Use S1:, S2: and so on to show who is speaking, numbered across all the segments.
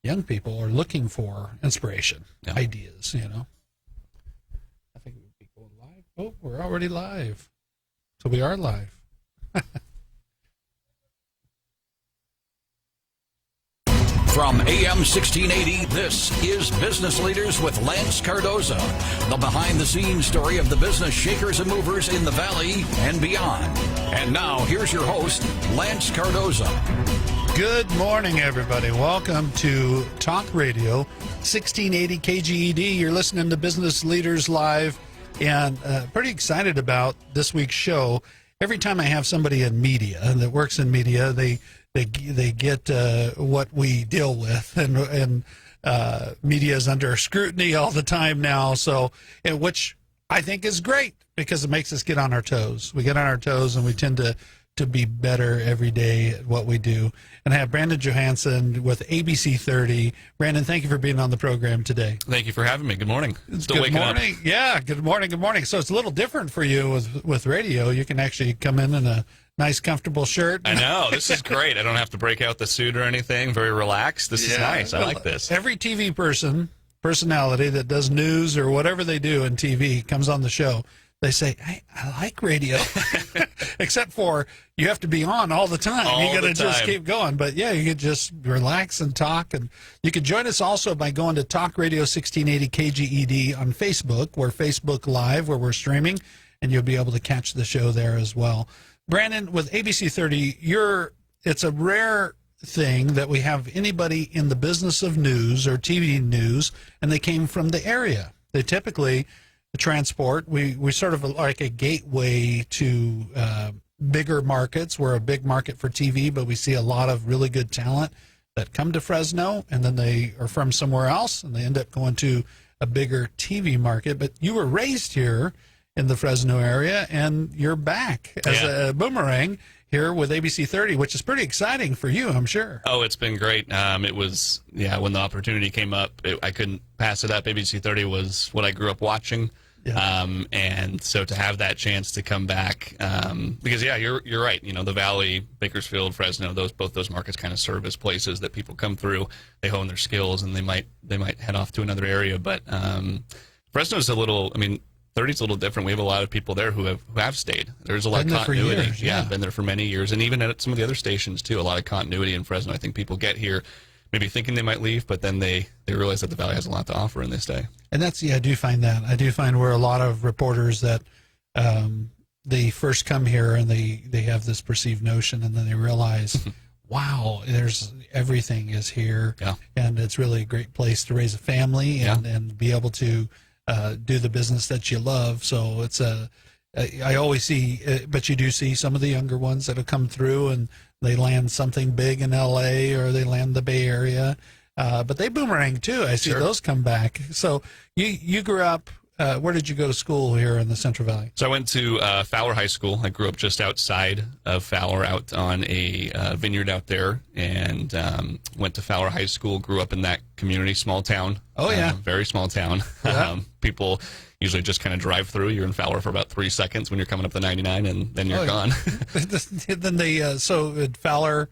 S1: young people are looking for inspiration, ideas, I think we'd be going live. Oh, we're already live. So we are live.
S2: From AM 1680, this is Business Leaders with Lance Cardoza, the behind-the-scenes story of the business shakers and movers in the Valley and beyond. And now, here's your host, Lance Cardoza.
S1: Good morning, everybody. Welcome to Talk Radio 1680 KGED. You're listening to Business Leaders Live, and pretty excited about this week's show. Every time I have somebody in media that works in media, they get what we deal with, and media is under scrutiny all the time now. So, which I think is great because it makes us get on our toes. We get on our toes, and we tend to be better every day at what we do. And I have Brandon Johansen with ABC 30. Brandon, thank you for being on the program today.
S3: Thank you for having me. Good morning.
S1: Still waking up. Yeah, good morning. Good morning. So it's a little different for you with radio. You can actually come in a nice, comfortable shirt.
S3: I know. This is great. I don't have to break out the suit or anything. Very relaxed. This is nice. I like this.
S1: Every TV personality that does news or whatever they do in TV comes on the show. They say, hey, I like radio, except for you have to be on all the time. You got to just keep going. But, yeah, you can just relax and talk. And you can join us also by going to Talk Radio 1680 KGED on Facebook. We're Facebook Live, where we're streaming, and you'll be able to catch the show there as well. Brandon, with ABC 30, it's a rare thing that we have anybody in the business of news or TV news, and they came from the area. They typically transport. We sort of like a gateway to bigger markets. We're a big market for TV, but we see a lot of really good talent that come to Fresno, and then they are from somewhere else, and they end up going to a bigger TV market. But you were raised here in the Fresno area, and you're back as a boomerang here with ABC 30, which is pretty exciting for you, I'm sure.
S3: Oh, it's been great. It was, when the opportunity came up, I couldn't pass it up. ABC 30 was what I grew up watching. Yeah. And so to have that chance to come back, because you're right. The Valley, Bakersfield, Fresno, both those markets kind of serve as places that people come through. They hone their skills, and they might head off to another area. But Fresno's 30's a little different. We have a lot of people there who have stayed. There's a lot of continuity.
S1: Years, yeah,
S3: been there for many years, and even at some of the other stations too. A lot of continuity in Fresno. I think people get here maybe thinking they might leave, but then they realize that the Valley has a lot to offer, and they stay.
S1: And I do find that. I do find we're a lot of reporters that they first come here and they have this perceived notion, and then they realize, wow, everything is here, and it's really a great place to raise a family and be able to do the business that you love. So I always see, but you do see some of the younger ones that have come through and they land something big in LA or they land the Bay Area, but they boomerang too. I see those come back. So you grew up, where did you go to school here in the Central Valley?
S3: So I went to Fowler High School. I grew up just outside of Fowler, out on a vineyard out there, and went to Fowler High School, grew up in that community, small town.
S1: Oh, yeah.
S3: Very small town. Yeah. People usually just kind of drive through. You're in Fowler for about 3 seconds when you're coming up the 99, and then you're gone.
S1: Then so at Fowler,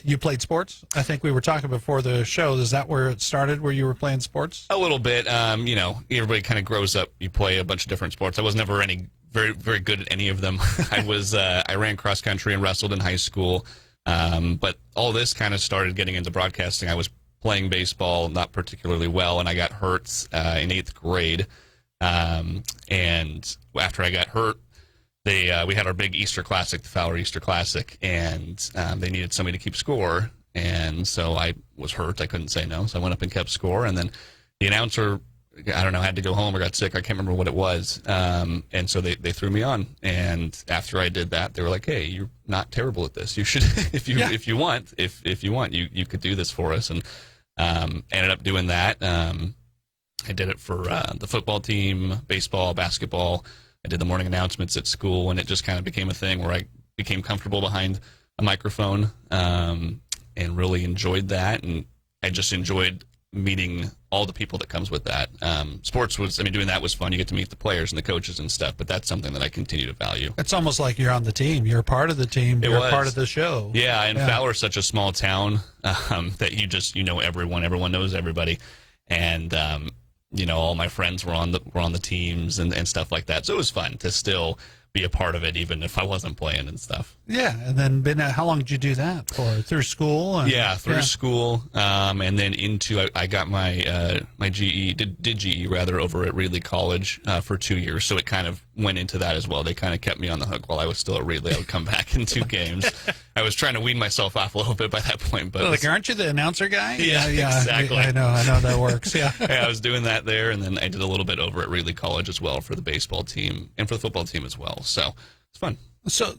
S1: you played sports? I think we were talking before the show. Is that where it started, where you were playing sports?
S3: A little bit. Everybody kind of grows up. You play a bunch of different sports. I was never very, very good at any of them. I ran cross country and wrestled in high school. But all this kind of started getting into broadcasting. I was playing baseball, not particularly well, and I got hurt in 8th grade. And after I got hurt, we had our big Easter Classic, the Fowler Easter Classic, and they needed somebody to keep score. And so I was hurt. I couldn't say no. So I went up and kept score. And then the announcer, I don't know, had to go home or got sick. I can't remember what it was. And so they threw me on. And after I did that, they were like, hey, you're not terrible at this. You should, if you want, you could do this for us. And ended up doing that. I did it for the football team, baseball, basketball. I did the morning announcements at school, and it just kind of became a thing where I became comfortable behind a microphone and really enjoyed that. And I just enjoyed meeting all the people that comes with that. Sports was, doing that was fun. You get to meet the players and the coaches and stuff, but that's something that I continue to value.
S1: It's almost like you're on the team. You're a part of the team. You're a part of the show.
S3: Yeah, and Fowler's such a small town that you know everyone. Everyone knows everybody. And, all my friends were on the teams and stuff like that. So it was fun to still be a part of it, even if I wasn't playing and stuff.
S1: Yeah, and then how long did you do that for? Through school?
S3: Through school, and then I got my my GE, did GE rather, over at Reedley College for 2 years, so it kind of went into that as well. They kind of kept me on the hook while I was still at Reedley. I would come back in 2 games. I was trying to wean myself off a little bit by that point, but
S1: aren't you the announcer guy?
S3: Yeah, exactly.
S1: I know that works. Yeah.
S3: I was doing that there, and then I did a little bit over at Reedley College as well for the baseball team and for the football team as well. So it's fun.
S1: So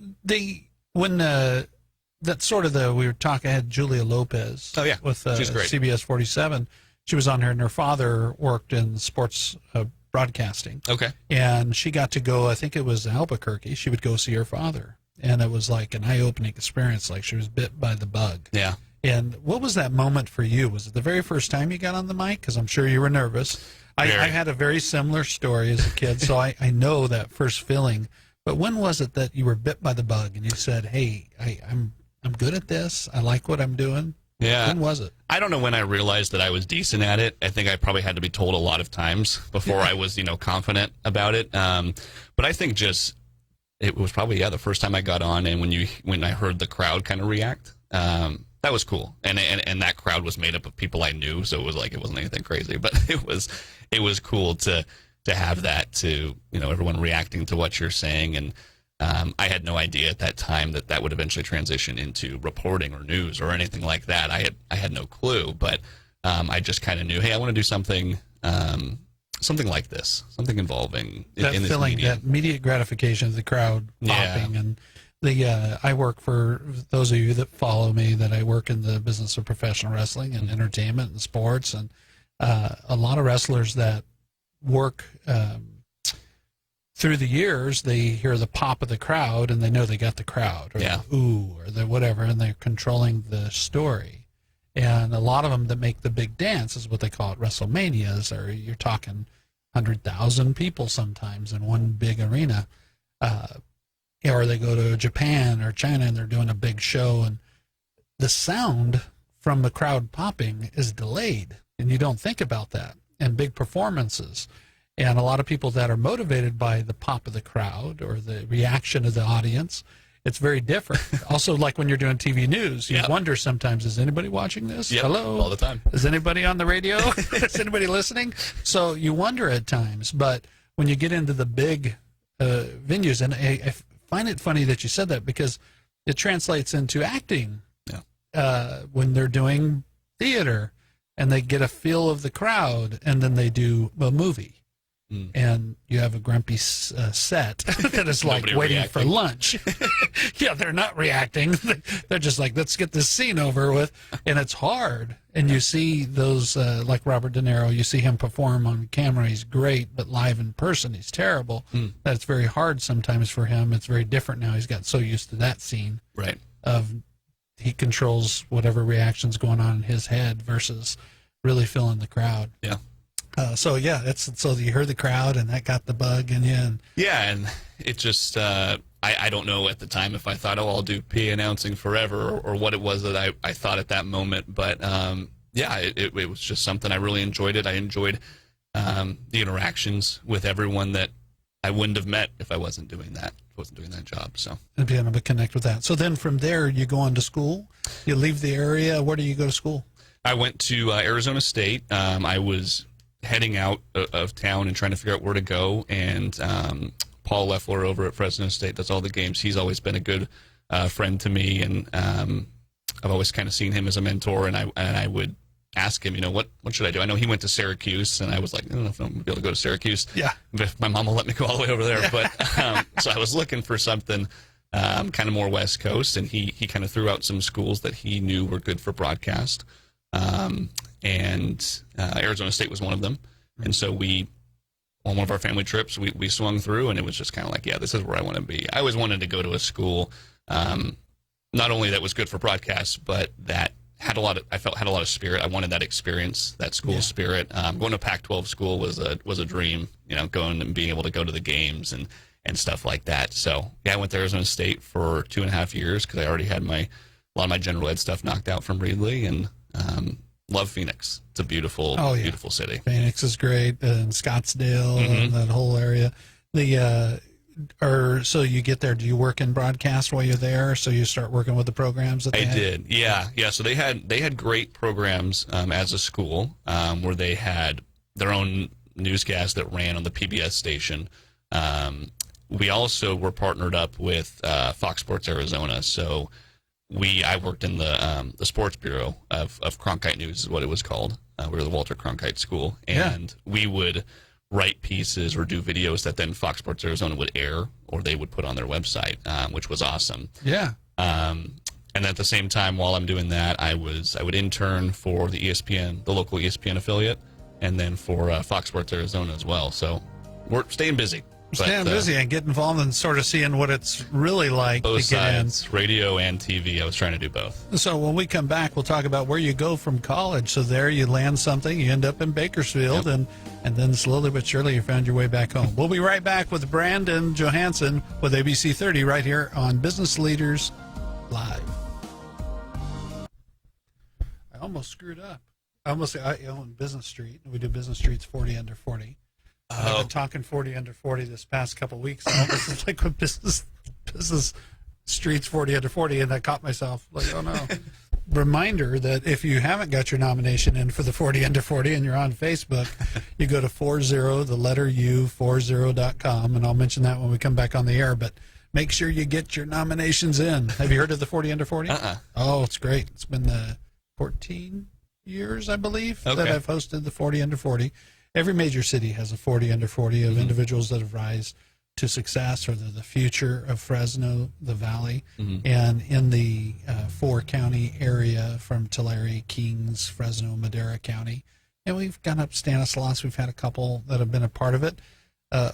S1: that's sort of we were talking. I had Julia Lopez.
S3: Oh yeah,
S1: with
S3: she's great.
S1: CBS 47. She was on here, and her father worked in sports broadcasting.
S3: Okay,
S1: and she got to go. I think it was Albuquerque. She would go see her father, and it was like an eye-opening experience. Like she was bit by the bug.
S3: Yeah.
S1: And what was that moment for you? Was it the very first time you got on the mic? Because I'm sure you were nervous. I had a very similar story as a kid, so I know that first feeling. But when was it that you were bit by the bug and you said, "Hey, I'm good at this. I like what I'm doing"?
S3: Yeah.
S1: When was it?
S3: I don't know when I realized that I was decent at it. I think I probably had to be told a lot of times before I was, confident about it. But I think it was probably the first time I got on, and when I heard the crowd kind of react, that was cool. And that crowd was made up of people I knew, so it was like it wasn't anything crazy, but it was cool to have that, to everyone reacting to what you're saying. And I had no idea at that time that would eventually transition into reporting or news or anything like that. I had no clue, but I just kind of knew, hey, I want to do something like this, something involving
S1: that
S3: in this
S1: feeling,
S3: media.
S1: that immediate gratification of the crowd popping. And I work, for those of you that follow me, that I work in the business of professional wrestling and entertainment and sports, and a lot of wrestlers that work through the years, they hear the pop of the crowd and they know they got the crowd, or the ooh, or the whatever, and they're controlling the story. And a lot of them that make the big dance is what they call it WrestleManias, or you're talking 100,000 people sometimes in one big arena. Or they go to Japan or China and they're doing a big show, and the sound from the crowd popping is delayed, and you don't think about that. And big performances, and a lot of people that are motivated by the pop of the crowd or the reaction of the audience, it's very different. Also, like when you're doing TV news, you wonder sometimes, is anybody watching this?
S3: Yep,
S1: hello?
S3: all the time.
S1: Is anybody on the radio? Is anybody listening? So you wonder at times, but when you get into the big venues, and I find it funny that you said that, because it translates into acting. When they're doing theater and they get a feel of the crowd, and then they do a movie. And you have a grumpy set that is like waiting for lunch. Yeah, they're not reacting. They're just like, let's get this scene over with. And it's hard. And you see those, like Robert De Niro, you see him perform on camera. He's great, but live in person, he's terrible. That's very hard sometimes for him. It's very different now. He's got so used to that scene.
S3: Right.
S1: He controls whatever reaction's going on in his head versus really feeling the crowd.
S3: Yeah.
S1: So you heard the crowd, and that got the bug in you. And
S3: and it just I don't know at the time if I thought, I'll do PA announcing forever, or what it was that I thought at that moment. But it was just something I really enjoyed. I enjoyed the interactions with everyone that I wouldn't have met if I wasn't doing that job. So
S1: and being able to connect with that. So then from there, you go on to school. You leave the area. Where do you go to school?
S3: I went to Arizona State. I was heading out of town and trying to figure out where to go, and Paul Loeffler over at Fresno State does all the games. He's always been a good friend to me, and I've always kind of seen him as a mentor, and I would ask him, what should I do? I know he went to Syracuse, and I was like, I don't know if I'm going to be able to go to Syracuse. Yeah. If my mom will let me go all the way over there. But so I was looking for something kind of more West Coast, and he kind of threw out some schools that he knew were good for broadcast. And Arizona State was one of them. And so on one of our family trips, we swung through, and it was just kind of like, this is where I want to be. I always wanted to go to a school, not only that was good for broadcast, but that had a lot of spirit. I wanted that experience, that school spirit. Going to Pac-12 school was a dream. Going and being able to go to the games and stuff like that. So I went to Arizona State for 2.5 years because I already had a lot of my general ed stuff knocked out from Reedley, and love Phoenix. It's a beautiful, beautiful city.
S1: Phoenix is great, and Scottsdale and that whole area. So you get there. Do you work in broadcast while you're there? So you start working with the programs that they had?
S3: Did, yeah. So they had great programs as a school where they had their own newscast that ran on the PBS station. We also were partnered up with Fox Sports Arizona, so I worked in the sports bureau of Cronkite News is what it was called. We were the Walter Cronkite School, and we would write pieces or do videos that then Fox Sports Arizona would air or they would put on their website, which was awesome.
S1: Yeah.
S3: And at the same time, while I'm doing that, I would intern for the ESPN, the local ESPN affiliate, and then for Fox Sports Arizona as well. So we're staying busy.
S1: Staying busy and get involved and sort of seeing what it's really like
S3: both
S1: to get
S3: sides, radio and TV. I was trying to do both.
S1: So when we come back, we'll talk about where you go from college. So there you land something, you end up in Bakersfield, and then slowly but surely you found your way back home. We'll be right back with Brandon Johansen with ABC 30 right here on Business Leaders Live. I almost screwed up. I own Business Street, and we do Business Streets 40 under 40. I've been talking 40 under 40 this past couple of weeks. This is like with business Streets 40 under 40, and I caught myself like, oh no. Reminder that if you haven't got your nomination in for the 40 under 40 and you're on Facebook, you go to 40,40.com, and I'll mention that when we come back on the air, but make sure you get your nominations in. Have you heard of the 40 under 40? Oh, it's great. It's been 14 years, I believe, that I've hosted the 40 under 40. Every major city has a 40 under 40 of individuals that have rise to success, or they're the future of Fresno, the Valley, and in the 4-county area from Tulare, Kings, Fresno, Madera County. And we've gone up Stanislaus. We've had a couple that have been a part of it.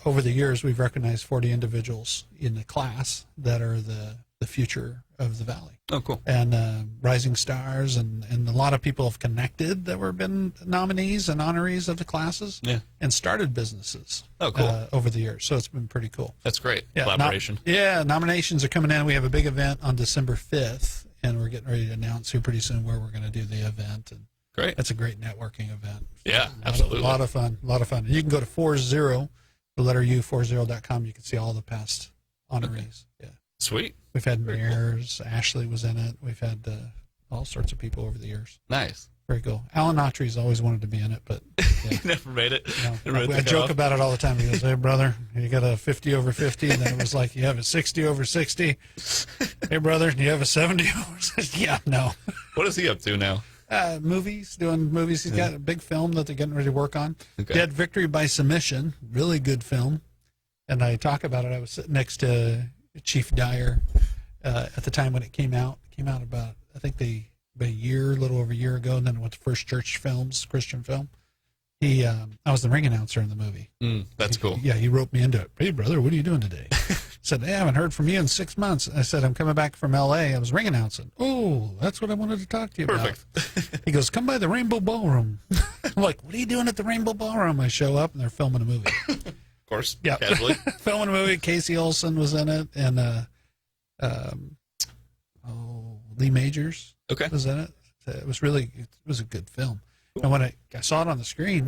S1: Over the years, we've recognized 40 individuals in the class that are the future of the Valley.
S3: Oh, cool.
S1: And rising stars, and a lot of people have connected that were been nominees and honorees of the classes and started businesses over the years. So it's been pretty cool.
S3: That's great. Collaboration.
S1: Nominations are coming in. We have a big event on December 5th, and we're getting ready to announce here pretty soon where we're going to do the event. And
S3: great.
S1: It's a great networking event.
S3: Yeah, absolutely.
S1: A lot of fun. And you can go to 40, the letter U, 40.com. You can see all the past honorees. Yeah.
S3: Sweet.
S1: We've had mayors. Ashley was in it. We've had all sorts of people over the years.
S3: Nice.
S1: Very cool. Alan Autry's always wanted to be in it, but
S3: he never made it.
S1: I joke about it all the time. He goes, "Hey, brother, you got a 50 over 50," and then it was like, "You have a 60 over 60." "Hey, brother, do you have a 70 over 60?" Yeah, no.
S3: What is he up to now?
S1: Doing movies. He's got a big film that they're getting ready to work on. Dead Victory by Submission, really good film. And I talk about it. I was sitting next to Chief Dyer at the time when it came out. It came out about, I think, a little over a year ago, and then it went to First Church Films, Christian film. I was the ring announcer in the movie.
S3: That's cool.
S1: Yeah, he roped me into it. "Hey, brother, what are you doing today?" Said, "Hey, I haven't heard from you in 6 months." I said, "I'm coming back from L.A. I was ring announcing." "Oh, that's what I wanted to talk to you about."
S3: Perfect.
S1: He goes, "Come by the Rainbow Ballroom." I'm like, "What are you doing at the Rainbow Ballroom?" I show up, and they're filming a movie.
S3: Of course.
S1: Yeah.
S3: Casually.
S1: Filming a movie. Casey Olson was in it, and Lee Majors was in it. It was a good film. Cool. And when I saw it on the screen,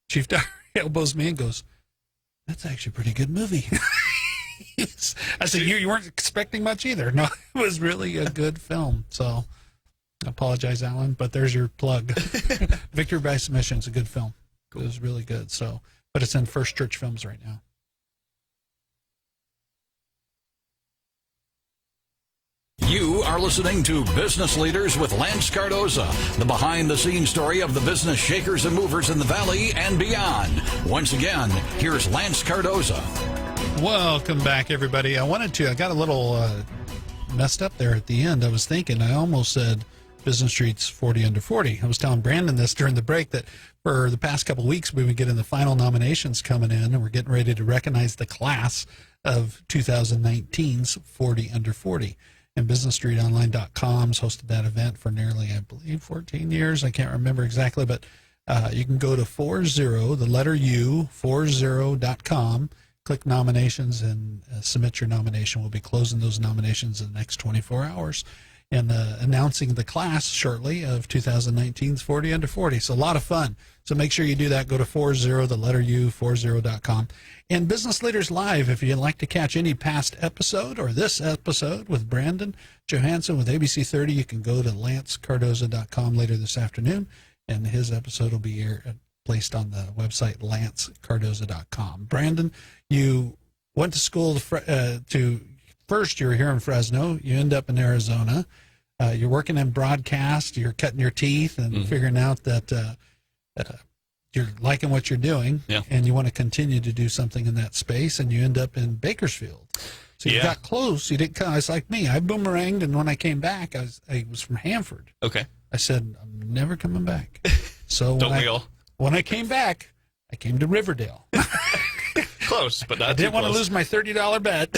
S1: Chief Dyer elbows me and goes, "That's actually a pretty good movie." I said, you weren't expecting much either. No, it was really a good film. So I apologize, Alan, but there's your plug. Victory by Submission is a good film. Cool. It was really good. So, but it's in First Church Films right now.
S2: You are listening to Business Leaders with Lance Cardoza, the behind-the-scenes story of the business shakers and movers in the Valley and beyond. Once again, here's Lance Cardoza.
S1: Welcome back, everybody. I got a little messed up there at the end. I was thinking, I almost said Business Streets 40 under 40. I was telling Brandon this during the break, that for the past couple of weeks, we've been getting the final nominations coming in, and we're getting ready to recognize the class of 2019's 40 under 40. And BusinessStreetOnline.com's hosted that event for nearly, I believe, 14 years. I can't remember exactly, but you can go to 40.com, click nominations, and submit your nomination. We'll be closing those nominations in the next 24 hours and announcing the class shortly of 2019's 40 Under 40. So a lot of fun. So make sure you do that. Go to 40.com. And Business Leaders Live, if you'd like to catch any past episode or this episode with Brandon Johansen with ABC 30, you can go to lancecardoza.com later this afternoon, and his episode will be placed on the website lancecardoza.com. Brandon, you went to school first you were here in Fresno, you end up in Arizona. You're working in broadcast, you're cutting your teeth and figuring out that you're liking what you're doing, and you want to continue to do something in that space, and you end up in Bakersfield. So you got close. You didn't. It's like me. I boomeranged, and when I came back, I was from Hanford.
S3: Okay.
S1: I said, I'm never coming back. So when I came back, I came to Riverdale.
S3: Close, but not
S1: I didn't want to lose my $30 bet,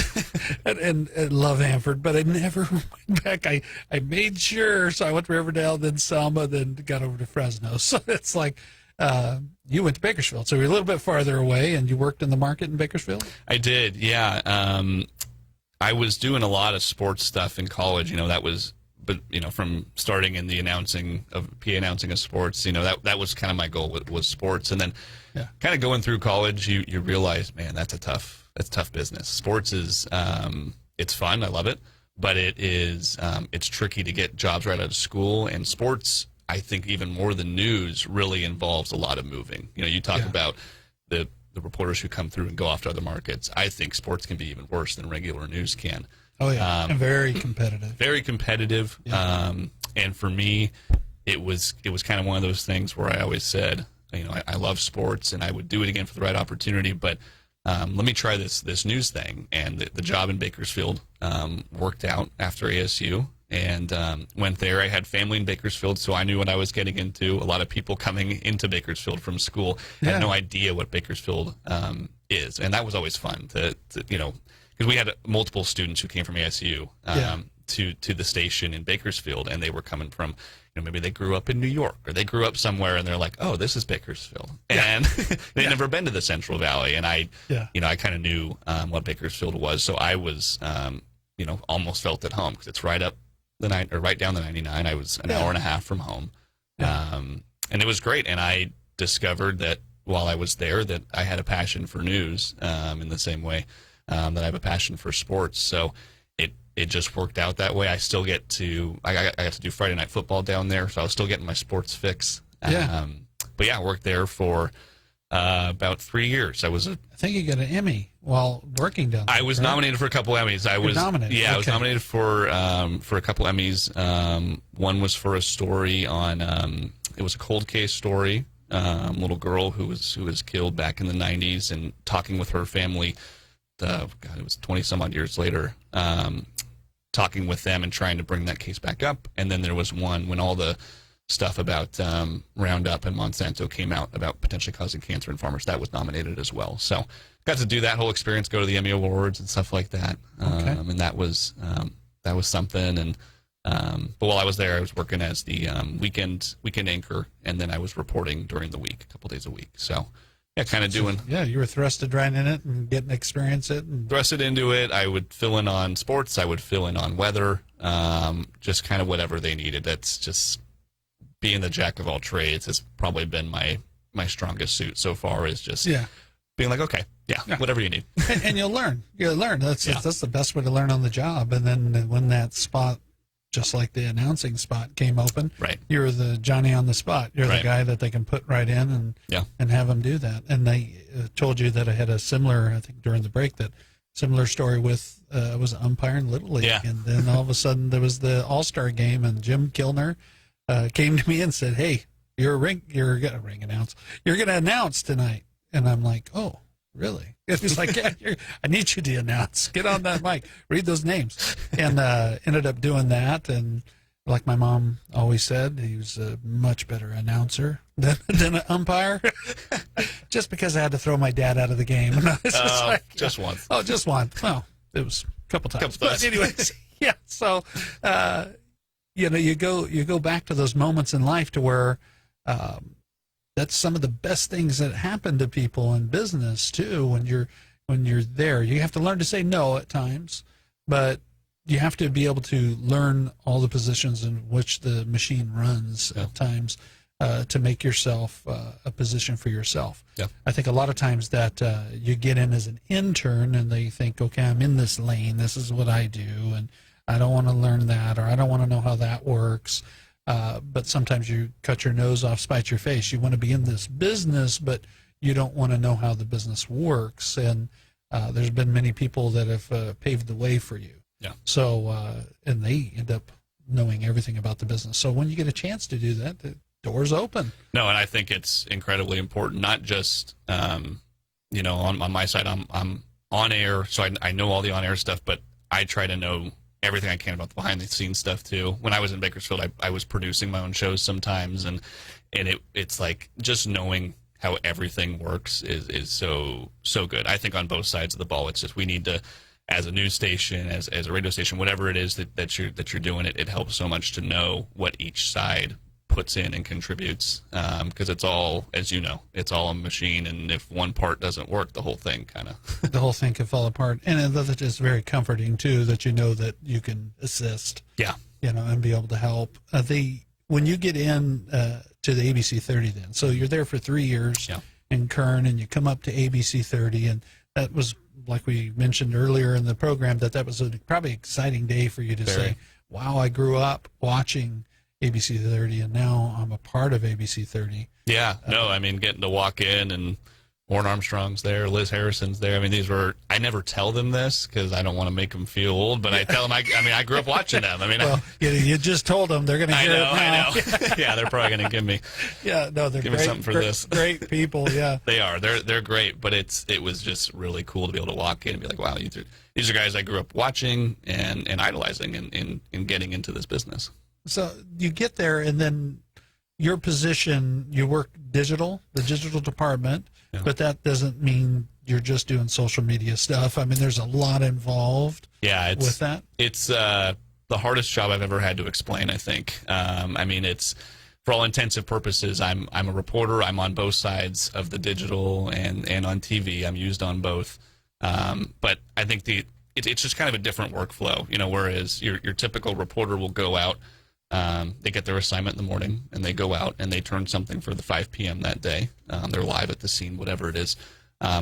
S1: and love Hanford, but I never went back. I made sure, so I went to Riverdale, then Selma, then got over to Fresno. So it's like you went to Bakersfield, so you're a little bit farther away, and you worked in the market in Bakersfield?
S3: I did, yeah. I was doing a lot of sports stuff in college. That was, but from starting in the announcing of PA announcing of sports, that was kind of my goal was sports, and then kind of going through college, you realize, man, that's tough business. Sports is it's fun, I love it, but it's tricky to get jobs right out of school, and sports, I think even more than news, really involves a lot of moving. You talk about the reporters who come through and go off to other markets. I think sports can be even worse than regular news can.
S1: Oh yeah, and very competitive.
S3: Very competitive. Yeah. And for me, it was kind of one of those things where I always said, I love sports and I would do it again for the right opportunity, but let me try this news thing. And the job in Bakersfield worked out after ASU, and went there. I had family in Bakersfield, so I knew what I was getting into. A lot of people coming into Bakersfield from school had no idea what Bakersfield is, and that was always fun to because we had multiple students who came from ASU to the station in Bakersfield, and they were coming from, maybe they grew up in New York or they grew up somewhere, and they're like, oh, this is Bakersfield, and they'd never been to the Central Valley, and I kind of knew what Bakersfield was, so I was almost felt at home because it's right down the 99. I was an hour and a half from home, and it was great, and I discovered that while I was there that I had a passion for news in the same way that I have a passion for sports. So it just worked out that way. I still I got to do Friday Night Football down there, so I was still getting my sports fix. But I worked there for about 3 years. I
S1: think you got an Emmy while working down there.
S3: I was nominated for a couple Emmys. I was nominated. Yeah, I was nominated for a couple Emmys. One was for a story on it was a cold case story. Little girl who was killed back in the 90s, and talking with her family. It was 20 some odd years later. Talking with them and trying to bring that case back up. And then there was one when all the stuff about Roundup and Monsanto came out about potentially causing cancer in farmers. That was nominated as well. So got to do that whole experience, go to the Emmy Awards and stuff like that. And that was something. And but while I was there, I was working as the weekend anchor, and then I was reporting during the week, a couple days a week. So kind of doing.
S1: Yeah, you were thrusted right in it and getting to experience it.
S3: Thrusted into it. I would fill in on sports. I would fill in on weather. Just kind of whatever they needed. That's just being the jack of all trades has probably been my strongest suit so far. Is just being like, okay, whatever you need.
S1: and you'll learn. That's the best way to learn on the job. And then when that spot, just like the announcing spot, came open, you're the Johnny on the spot. You're the guy that they can put right in and have them do that. And they told you that I had a similar, I think during the break, that similar story with was an umpire in Little League. Yeah. And then all of a sudden there was the All-Star game, and Jim Kilner came to me and said, hey, you're going to announce tonight. And I'm like, oh, really? It was like, I need you to announce. Get on that mic. Read those names. And ended up doing that. And like my mom always said, he was a much better announcer than an umpire. Just because I had to throw my dad out of the game. And I was
S3: just once.
S1: Oh, just one. Well, it was a couple times. But anyways, Yeah. So, you go back to those moments in life to where that's some of the best things that happen to people in business too. When you're there, you have to learn to say no at times, but you have to be able to learn all the positions in which the machine runs at times to make yourself a position for yourself.
S3: Yeah.
S1: I think a lot of times that you get in as an intern and they think, okay, I'm in this lane, this is what I do, and I don't want to learn that, or I don't want to know how that works. But sometimes you cut your nose off, spite your face. You want to be in this business, but you don't want to know how the business works. And there's been many people that have paved the way for you.
S3: Yeah.
S1: So, and they end up knowing everything about the business. So when you get a chance to do that, the door's open.
S3: No, and I think it's incredibly important, not just, on my side, I'm on air, so I know all the on-air stuff, but I try to know everything I can about the behind-the-scenes stuff, too. When I was in Bakersfield, I was producing my own shows sometimes, and it's like just knowing how everything works is so good. I think on both sides of the ball, it's just we need to, as a news station, as a radio station, whatever it is that you're doing, it helps so much to know what each side puts in and contributes, because it's all, as you know, it's all a machine, and if one part doesn't work, the whole thing kind of
S1: the whole thing can fall apart. And that's just very comforting too, that you know that you can assist, and be able to help. When you get in to the ABC 30, then, so you're there for 3 years in Kern, and you come up to ABC 30, and that was, like we mentioned earlier in the program, that was a probably exciting day for you to say, wow, I grew up watching ABC 30, and now I'm a part of ABC 30.
S3: Yeah, no, I mean, getting to walk in, and Warren Armstrong's there, Liz Harrison's there. I mean, I never tell them this because I don't want to make them feel old, but I tell them, I grew up watching them. I mean,
S1: well, you just told them they're going to hear it now.
S3: I know. Yeah, they're probably going to give me.
S1: Yeah, no, they're
S3: give
S1: great,
S3: me something for this.
S1: Great people, yeah.
S3: They are. They're great, but it was just really cool to be able to walk in and be like, wow, these are guys I grew up watching and idolizing in getting into this business.
S1: So you get there, and then your position, you work the digital department, but that doesn't mean you're just doing social media stuff. I mean, there's a lot involved with that. It's
S3: the hardest job I've ever had to explain, I think. I mean, it's, for all intensive purposes, I'm a reporter. I'm on both sides of the digital and on TV. I'm used on both. But I think it's just kind of a different workflow, whereas your typical reporter will go out, they get their assignment in the morning, and they go out and they turn something for the 5 p.m. that day. They're live at the scene, whatever it is.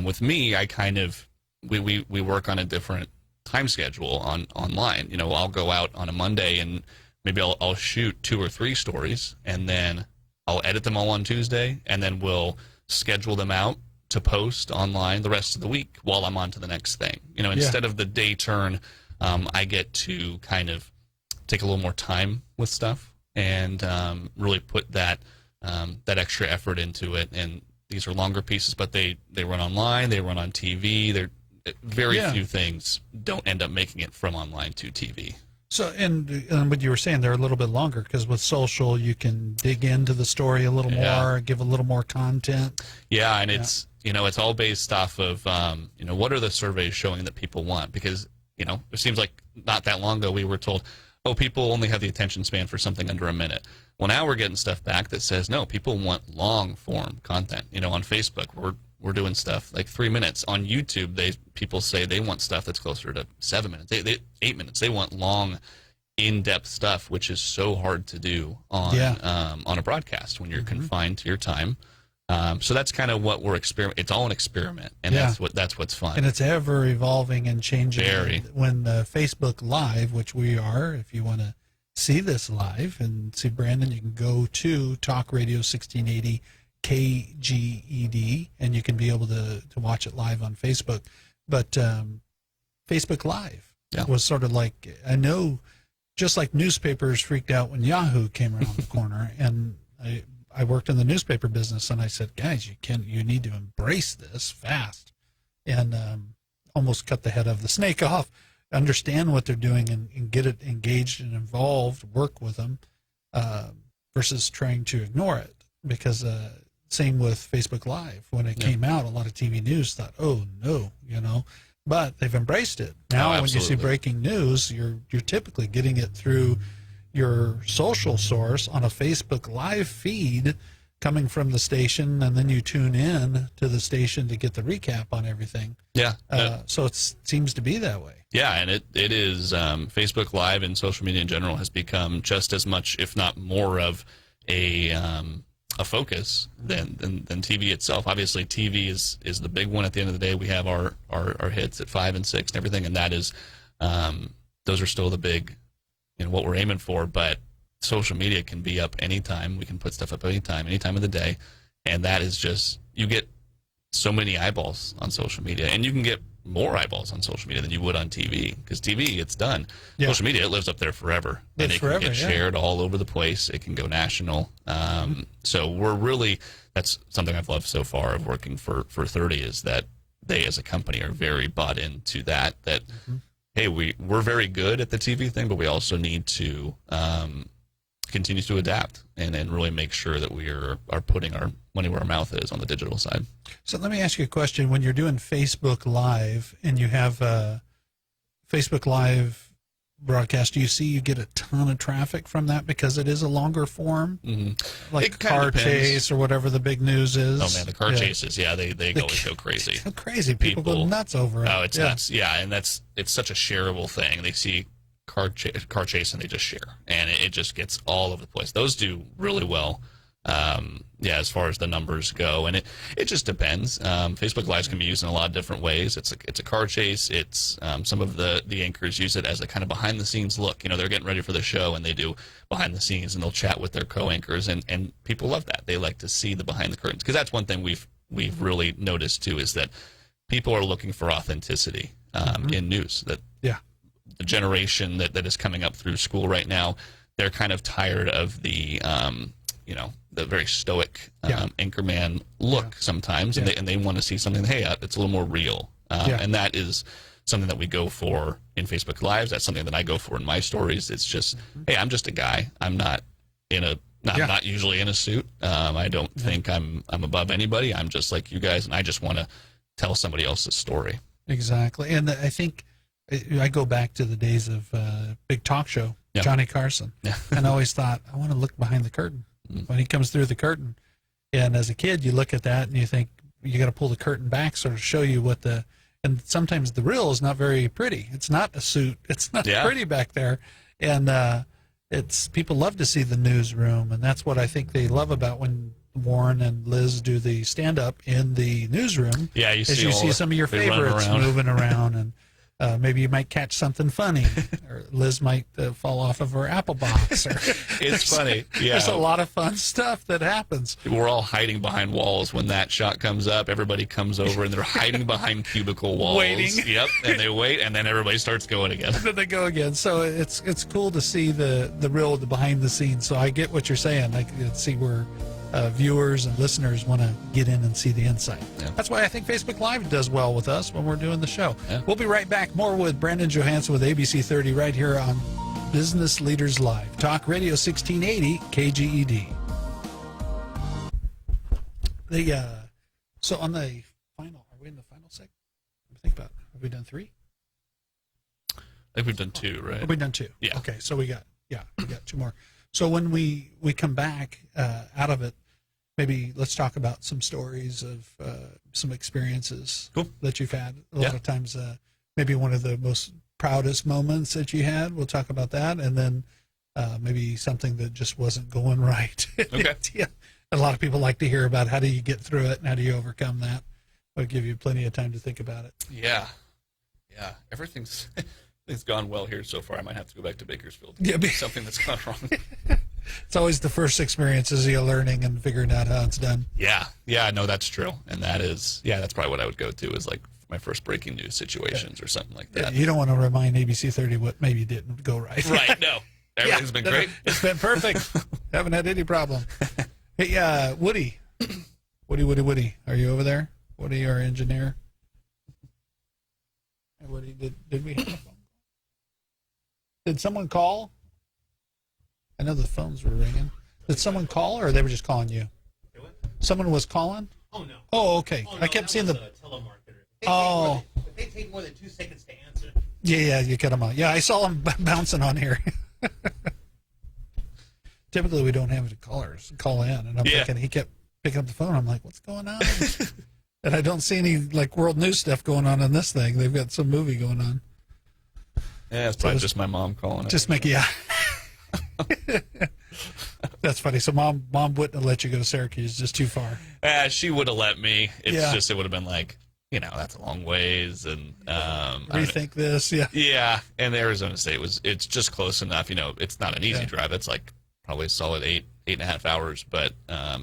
S3: With me, I kind of we work on a different time schedule online. I'll go out on a Monday, and maybe I'll shoot 2 or 3 stories, and then I'll edit them all on Tuesday, and then we'll schedule them out to post online the rest of the week while I'm on to the next thing. Instead of the day turn, I get to kind of take a little more time with stuff and really put that extra effort into it. And these are longer pieces, but they run online, they run on TV. They're very few things don't end up making it from online to TV.
S1: So, and what you were saying, they're a little bit longer because with social, you can dig into the story a little more, give a little more content.
S3: Yeah, and it's it's all based off of what are the surveys showing that people want? Because it seems like not that long ago we were told, oh, people only have the attention span for something under a minute. Well, now we're getting stuff back that says, no, people want long-form content. On Facebook, we're doing stuff like 3 minutes. On YouTube, people say they want stuff that's closer to 7 minutes, 8 minutes. They want long, in-depth stuff, which is so hard to do on a broadcast when you're confined to your time. So that's kind of what we're experimenting. It's all an experiment, and that's what's fun.
S1: And it's ever evolving and changing.
S3: Very.
S1: When Facebook Live, which we are, if you want to see this live and see Brandon, you can go to Talk Radio 1680 KGED, and you can be able to watch it live on Facebook. But Facebook Live was sort of like, I know, just like newspapers freaked out when Yahoo came around the corner, and I worked in the newspaper business, and I said, guys, you need to embrace this fast, and almost cut the head of the snake off, understand what they're doing, and get it engaged and involved, work with them, versus trying to ignore it. Because same with Facebook Live. When it came out, a lot of TV news thought, oh, no, but they've embraced it. Now, when you see
S3: absolutely.
S1: breaking news, you're typically getting it through your social source on a Facebook Live feed coming from the station, and then you tune in to the station to get the recap on everything.
S3: Yeah.
S1: So it seems to be that way.
S3: Yeah, and it is Facebook Live and social media in general has become just as much, if not more, of a focus than TV itself. Obviously, TV is the big one. At the end of the day, we have our hits at 5 and 6 and everything, and that is those are still the big, what we're aiming for. But social media can be up anytime. We can put stuff up any time of the day, and that is just, you get so many eyeballs on social media, and you can get more eyeballs on social media than you would on TV, because TV, it's done.
S1: Yeah.
S3: Social media, it lives up there forever, and it
S1: forever,
S3: can get shared all over the place. It can go national. So we're really, that's something I've loved so far of working for 30, is that they as a company are very bought into that hey, we're very good at the TV thing, but we also need to continue to adapt and really make sure that we are putting our money where our mouth is on the digital side.
S1: So let me ask you a question. When you're doing Facebook Live and you have Facebook Live broadcast, do you see you get a ton of traffic from that because it is a longer form? Like
S3: It kinda
S1: car
S3: depends.
S1: chase or whatever the big news is?
S3: Oh, man, the car chases, they always go crazy.
S1: Crazy. People go nuts over it.
S3: Oh, it's nuts. Yeah, and it's such a shareable thing. They see car chase and they just share, and it just gets all over the place. Those do really well. As far as the numbers go, and it just depends. Facebook Lives can be used in a lot of different ways. It's a car chase. It's some of the anchors use it as a kind of behind the scenes look. They're getting ready for the show and they do behind the scenes, and they'll chat with their co-anchors, and people love that. They like to see the behind the curtains, because that's one thing we've really noticed too, is that people are looking for authenticity in news. That the generation that is coming up through school right now, they're kind of tired of the the very stoic anchorman look sometimes, and they want to see something, hey, it's a little more real. And that is something that we go for in Facebook Lives. That's something that I go for in my stories. It's just, hey, I'm just a guy. I'm not not usually in a suit. I don't think I'm above anybody. I'm just like you guys, and I just want to tell somebody else's story.
S1: Exactly. And I think I go back to the days of big talk show, Johnny Carson, and I always thought, I want to look behind the curtain when he comes through the curtain. And as a kid, you look at that and you think, you got to pull the curtain back sort of show you what and sometimes the real is not very pretty. It's not a suit. It's not pretty back there. And people love to see the newsroom, and that's what I think they love about when Warren and Liz do the stand-up in the newsroom.
S3: Yeah, you see
S1: some of your favorites moving around, and maybe you might catch something funny, or Liz might fall off of her apple box.
S3: It's funny. Yeah,
S1: there's a lot of fun stuff that happens.
S3: We're all hiding behind walls when that shot comes up. Everybody comes over and they're hiding behind cubicle walls,
S1: waiting.
S3: Yep, and they wait, and then everybody starts going again.
S1: And then they go again. So it's cool to see the behind the scenes. So I get what you're saying. I can see where viewers and listeners want to get in and see the inside. Yeah. That's why I think Facebook Live does well with us when we're doing the show. Yeah. We'll be right back. More with Brandon Johansen with ABC 30 right here on Business Leaders Live. Talk Radio 1680 KGED. So on the final, are we in the final segment? Think about it. Have we done 3?
S3: I think we've done 2, right?
S1: Have we done 2?
S3: Yeah.
S1: Okay, so we got 2 more. So when we come back out of it, maybe let's talk about some stories of some experiences that you've had. A lot of times, maybe one of the most proudest moments that you had. We'll talk about that, and then maybe something that just wasn't going right. Okay. A lot of people like to hear about how do you get through it and how do you overcome that. We'll give you plenty of time to think about it.
S3: Yeah. Everything's gone well here so far. I might have to go back to Bakersfield. Something that's gone wrong.
S1: It's always the first experiences you're learning and figuring out how it's done.
S3: Yeah, no, that's true. And that's probably what I would go to, is like my first breaking news situations or something like that.
S1: You don't want to remind ABC 30 what maybe didn't go right.
S3: Right, no. Everything's been great.
S1: It's been perfect. Haven't had any problem. Hey, Woody. Woody. Are you over there? Woody, our engineer. Hey, Woody, did we have a phone? Did someone call? I know the phones were ringing. Did someone call, or they were just calling you? Someone was calling?
S4: Oh, no.
S1: Oh, okay.
S4: Oh, no,
S1: I kept seeing the
S4: telemarketer.
S1: Oh.
S4: They take more than 2 seconds to answer.
S1: Yeah, you cut them out. Yeah, I saw him bouncing on here. Typically, we don't have any callers call in, and I'm thinking he kept picking up the phone. I'm like, what's going on? And I don't see any like world news stuff going on in this thing. They've got some movie going on.
S3: Yeah, it's probably just my mom calling.
S1: Just make That's funny. So mom wouldn't have let you go to Syracuse, just too far.
S3: She would have let me. It's just it would have been like, that's a long ways, and
S1: rethink this.
S3: Yeah, and Arizona State it's just close enough. It's not an easy drive. It's like probably a solid 8.5 hours, but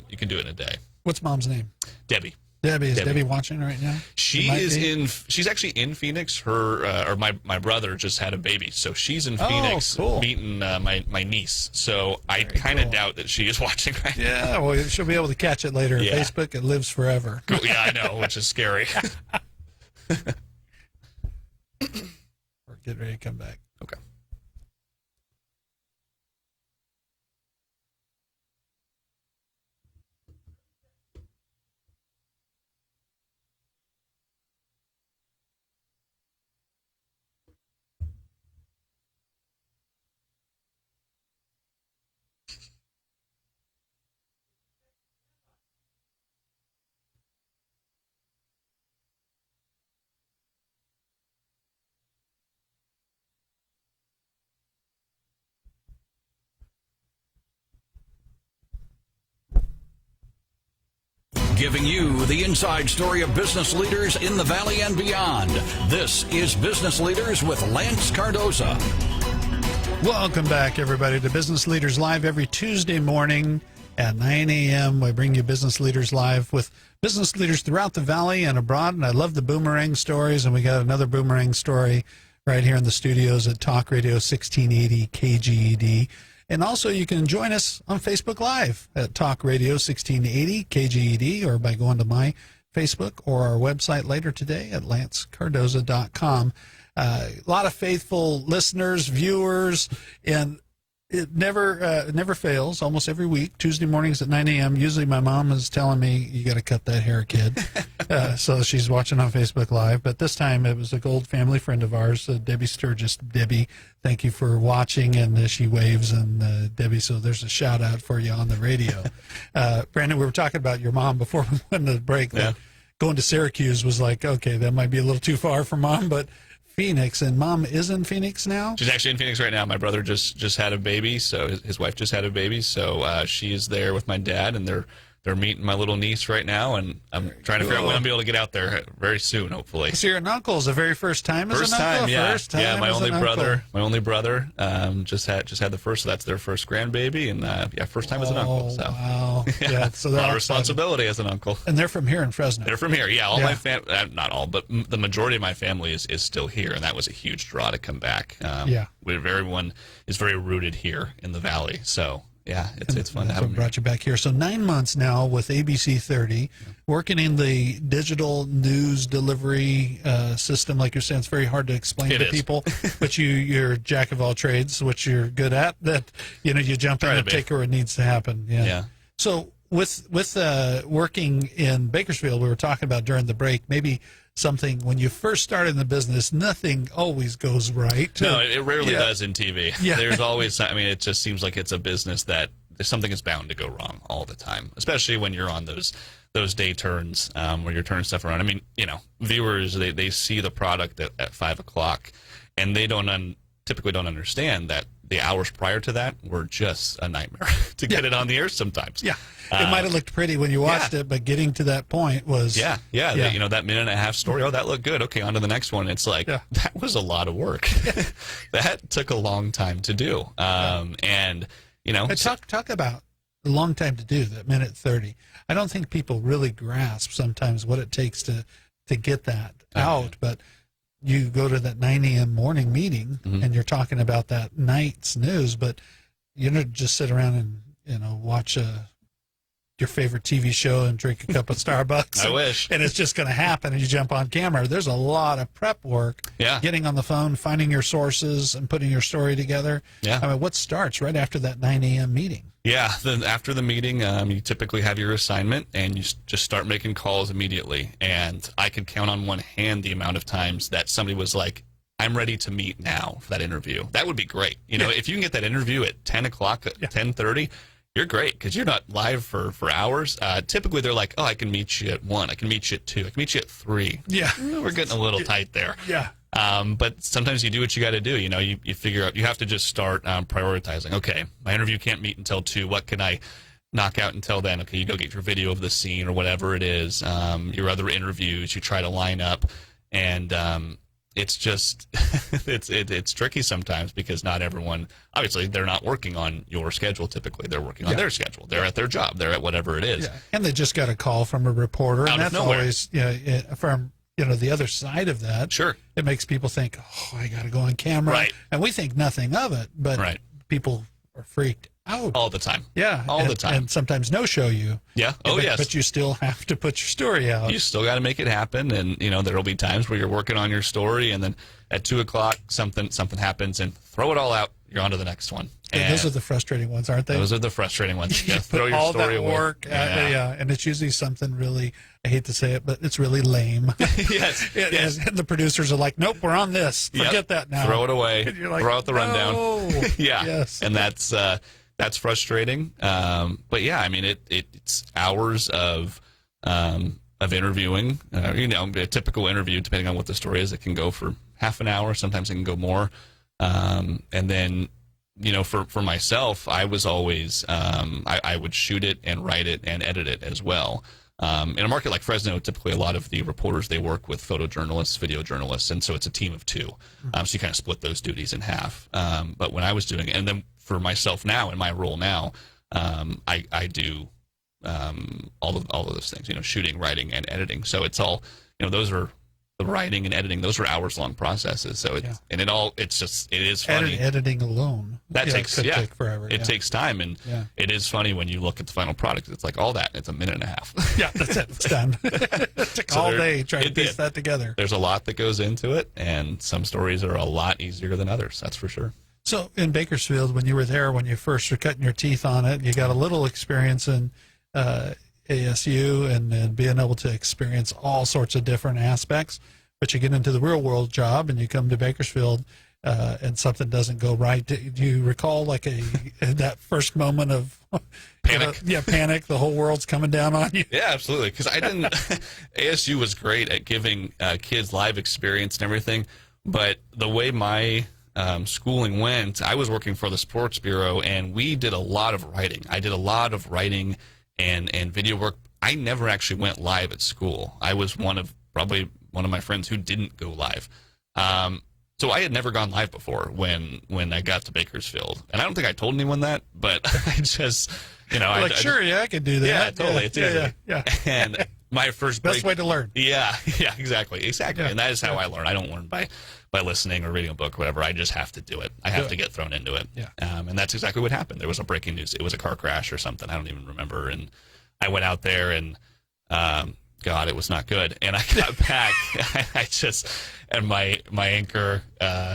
S3: you can do it in a day.
S1: What's mom's name?
S3: Debbie.
S1: Is Debbie watching right now?
S3: She's actually in Phoenix. My brother just had a baby, so she's in Phoenix meeting my niece. So I kind of doubt that she is watching right now.
S1: Yeah, well, she'll be able to catch it later.
S3: Yeah.
S1: Facebook, it lives forever.
S3: Cool. Yeah, I know, which is scary.
S1: Or get ready to come back.
S3: Okay.
S2: Giving you the inside story of business leaders in the Valley and beyond. This is Business Leaders with Lance Cardoza.
S1: Welcome back, everybody, to Business Leaders Live every Tuesday morning at 9 a.m. We bring you Business Leaders Live with business leaders throughout the Valley and abroad. And I love the boomerang stories, and we got another boomerang story right here in the studios at Talk Radio 1680 KGED. And also, you can join us on Facebook Live at Talk Radio 1680 KGED, or by going to my Facebook or our website later today at lancecardoza.com. A lot of faithful listeners, viewers, and it never fails. Almost every week, Tuesday mornings at 9 a.m. Usually, my mom is telling me, "You got to cut that hair, kid." So she's watching on Facebook Live. But this time, it was a old family friend of ours, Debbie Sturgis. Debbie, thank you for watching, and she waves. And Debbie, so there's a shout out for you on the radio. Brandon, we were talking about your mom before we went to the break. That going to Syracuse was like, okay, that might be a little too far for mom, but Phoenix, and mom is in Phoenix now?
S3: She's actually in Phoenix right now. My brother just had a baby, so his wife just had a baby, so she is there with my dad, and they're meeting my little niece right now, and I'm trying to figure out when I'll be able to get out there very soon, hopefully.
S1: So you're an uncle. Is the very first time as an uncle?
S3: First time, my only brother just had the first, so that's their first grandbaby, and first time as an uncle. So
S1: wow. Yeah, so
S3: a lot of responsibility as an uncle.
S1: And they're from here in Fresno.
S3: They're from here, all my family, not all, but the majority of my family is still here, and that was a huge draw to come back. Everyone is very rooted here in the Valley, so. Yeah, it's fun to have them.
S1: Brought you back here. So 9 months now with ABC 30, working in the digital news delivery system. Like you're saying, it's very hard to explain to people, but you're a jack of all trades, which you're good at. That you jump in and take where it needs to happen. Yeah. So with working in Bakersfield, we were talking about during the break, maybe something when you first start in the business, nothing always goes right.
S3: No, it rarely does in TV. Yeah. There's always, it just seems like it's a business that something is bound to go wrong all the time, especially when you're on those day turns where you're turning stuff around. Viewers, they see the product at 5 o'clock, and they typically don't understand that the hours prior to that were just a nightmare to get it on the air sometimes.
S1: Yeah. It might have looked pretty when you watched it, but getting to that point was...
S3: that minute and a half story, that looked good. Okay, on to the next one. It's like, that was a lot of work. That took a long time to do. And,
S1: Talk about a long time to do, that minute 30. I don't think people really grasp sometimes what it takes to get that out, but... You go to that 9 a.m. morning meeting, and you're talking about that night's news, but you don't just sit around and watch your favorite TV show and drink a cup of Starbucks.
S3: I wish.
S1: And it's just going to happen, and you jump on camera. There's a lot of prep work.
S3: Yeah.
S1: Getting on the phone, finding your sources, and putting your story together.
S3: Yeah.
S1: I mean, what starts right after that 9 a.m. meeting?
S3: Yeah, then after the meeting, you typically have your assignment, and you just start making calls immediately. And I could count on one hand the amount of times that somebody was like, I'm ready to meet now for that interview. That would be great. You know, if you can get that interview at 10 o'clock, 10:30, you're great because you're not live for hours. Typically, they're like, oh, I can meet you at 1. I can meet you at 2. I can meet you at 3.
S1: Yeah.
S3: We're getting a little tight there.
S1: Yeah.
S3: But sometimes you do what you got to do. You know, you figure out, you have to just start prioritizing. Okay, my interview can't meet until 2. What can I knock out until then? Okay, you go get your video of the scene or whatever it is. Your other interviews, you try to line up. And it's just, it's tricky sometimes because not everyone, obviously, they're not working on your schedule typically. They're working on their schedule. They're at their job. They're at whatever it is.
S1: Yeah. And they just got a call from a reporter.
S3: Out
S1: and
S3: of
S1: that's
S3: nowhere.
S1: always, from, the other side of that.
S3: Sure.
S1: It makes people think, oh, I got to go on camera.
S3: Right.
S1: And we think nothing of it, but people are freaked out.
S3: All the time.
S1: Yeah.
S3: All the time.
S1: And sometimes no-show you.
S3: Yeah. Oh,
S1: but,
S3: yes.
S1: But you still have to put your story out.
S3: You still got to make it happen, and there'll be times where you're working on your story, and then at 2 o'clock something happens, and throw it all out. You're on to the next one.
S1: And those are the frustrating ones, aren't they?
S3: Those are the frustrating ones.
S1: You
S3: Yeah, throw
S1: put
S3: your
S1: all
S3: story
S1: that
S3: away.
S1: work, and it's usually something really, I hate to say it, but it's really lame.
S3: Yes. Yes.
S1: And the producers are like, nope, we're on this. Forget
S3: Yep.
S1: that now.
S3: Throw it away.
S1: And you're like,
S3: throw out the rundown.
S1: no.
S3: Yeah.
S1: Yes.
S3: And that's frustrating. But yeah, I mean, it's hours of interviewing. A typical interview, depending on what the story is, it can go for half an hour. Sometimes it can go more. And then, for myself, I was always, I would shoot it and write it and edit it as well. In a market like Fresno, typically a lot of the reporters, they work with photojournalists, video journalists, and so it's a team of 2. So you kind of split those duties in half. But when I was doing it, and then for myself now, in my role now, I do all of those things, shooting, writing, and editing. So it's all, those are the writing and editing. Those are hours-long processes. So it is funny.
S1: Editing alone.
S3: That takes
S1: take forever.
S3: It takes time, and it is funny when you look at the final product. It's like all that. It's a minute and a half.
S1: Yeah, that's it. It's done. It took all day trying to piece that together.
S3: There's a lot that goes into it, and some stories are a lot easier than others. That's for sure.
S1: So in Bakersfield, when you were there, when you first were cutting your teeth on it, you got a little experience in ASU and being able to experience all sorts of different aspects. But you get into the real world job and you come to Bakersfield and something doesn't go right. Do you recall like that first moment of
S3: panic?
S1: Panic. The whole world's coming down on you.
S3: Yeah, absolutely. Because I didn't. ASU was great at giving kids live experience and everything, but the way my schooling went, I was working for the Sports Bureau, and we did a lot of writing. I did a lot of writing and video work. I never actually went live at school. I was probably one of my friends who didn't go live. So I had never gone live before when I got to Bakersfield. And I don't think I told anyone that, but I just, I
S1: could do that.
S3: Yeah, totally. It's easy.
S1: Yeah.
S3: And my first
S1: best way to learn.
S3: Yeah, exactly.
S1: Yeah.
S3: And that is how I learn. I don't learn by listening or reading a book or whatever. I just have to do it. I have to get thrown into it.
S1: Yeah.
S3: And that's exactly what happened. There was a breaking news. It was a car crash or something. I don't even remember. And I went out there and, God, it was not good. And I got back. And my anchor,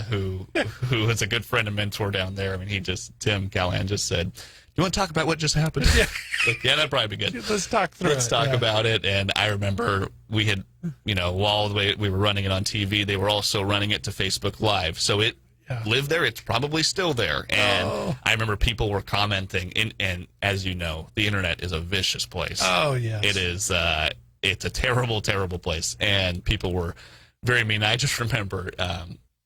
S3: who was a good friend and mentor down there. I mean, Tim Callahan just said, "Do you want to talk about what just happened?" Yeah, that'd probably be good.
S1: Let's talk through.
S3: Let's talk about it. And I remember we had, while we were running it on TV, they were also running it to Facebook Live. So it lived there. It's probably still there. And I remember people were commenting. And as you know, the internet is a vicious place.
S1: Oh yes,
S3: it is. It's a terrible, terrible place. And people were very mean. I just remember